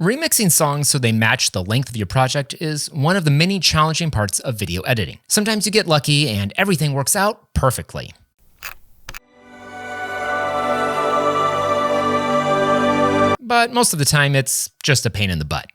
Remixing songs so they match the length of your project is one of the many challenging parts of video editing. Sometimes you get lucky and everything works out perfectly. But most of the time, it's just a pain in the butt.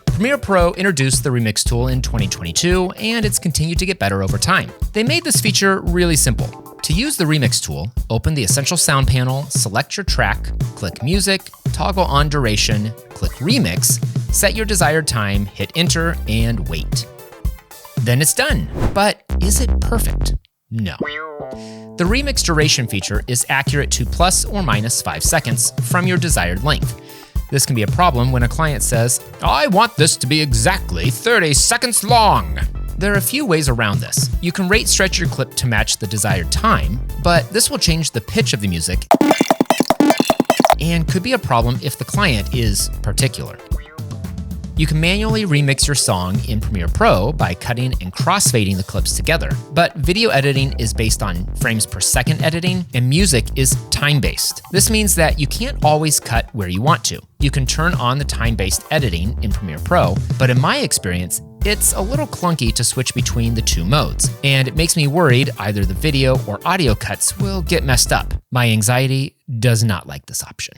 Premiere Pro introduced the Remix tool in 2022, and it's continued to get better over time. They made this feature really simple. To use the Remix tool, open the Essential Sound panel, select your track, click Music, toggle on Duration, click Remix, set your desired time, hit Enter, and wait. Then it's done. But is it perfect? No. The Remix duration feature is accurate to plus or minus 5 seconds from your desired length. This can be a problem when a client says, "I want this to be exactly 30 seconds long." There are a few ways around this. You can rate stretch your clip to match the desired time, but this will change the pitch of the music and could be a problem if the client is particular. You can manually remix your song in Premiere Pro by cutting and crossfading the clips together, but video editing is based on frames per second editing, and music is time-based. This means that you can't always cut where you want to. You can turn on the time-based editing in Premiere Pro, but in my experience, it's a little clunky to switch between the two modes, and it makes me worried either the video or audio cuts will get messed up. My anxiety does not like this option.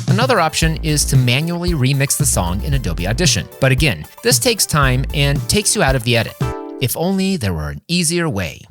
Another option is to manually remix the song in Adobe Audition. But again, this takes time and takes you out of the edit. If only there were an easier way.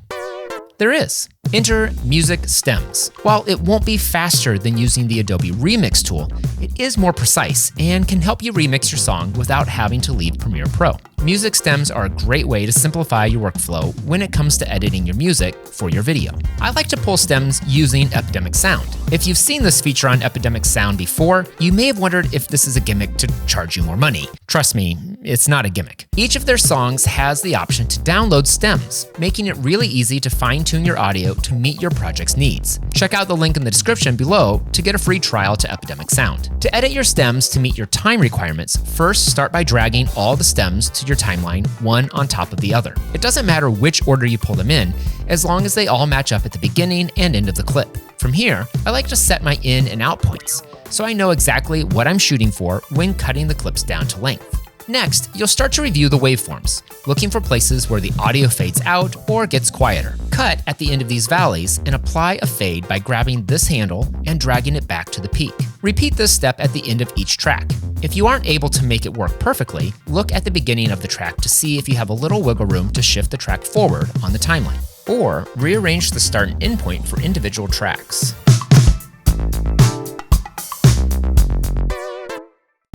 There is. Enter Music Stems. While it won't be faster than using the Adobe Remix tool, it is more precise and can help you remix your song without having to leave Premiere Pro. Music stems are a great way to simplify your workflow when it comes to editing your music for your video. I like to pull stems using Epidemic Sound. If you've seen this feature on Epidemic Sound before, you may have wondered if this is a gimmick to charge you more money. Trust me, it's not a gimmick. Each of their songs has the option to download stems, making it really easy to fine-tune your audio to meet your project's needs. Check out the link in the description below to get a free trial to Epidemic Sound. To edit your stems to meet your time requirements, first start by dragging all the stems to your timeline, one on top of the other. It doesn't matter which order you pull them in, as long as they all match up at the beginning and end of the clip. From here, I like to set my in and out points, so I know exactly what I'm shooting for when cutting the clips down to length. Next, you'll start to review the waveforms, looking for places where the audio fades out or gets quieter. Cut at the end of these valleys and apply a fade by grabbing this handle and dragging it back to the peak. Repeat this step at the end of each track. If you aren't able to make it work perfectly, look at the beginning of the track to see if you have a little wiggle room to shift the track forward on the timeline, or rearrange the start and end point for individual tracks.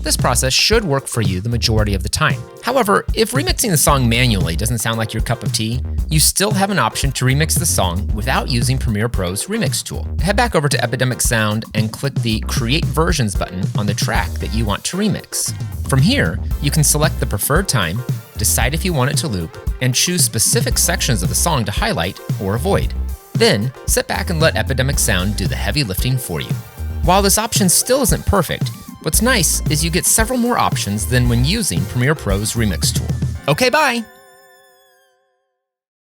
This process should work for you the majority of the time. However, if remixing the song manually doesn't sound like your cup of tea, you still have an option to remix the song without using Premiere Pro's Remix tool. Head back over to Epidemic Sound and click the Create Versions button on the track that you want to remix. From here, you can select the preferred time, decide if you want it to loop, and choose specific sections of the song to highlight or avoid. Then, sit back and let Epidemic Sound do the heavy lifting for you. While this option still isn't perfect, what's nice is you get several more options than when using Premiere Pro's Remix tool. Okay, bye!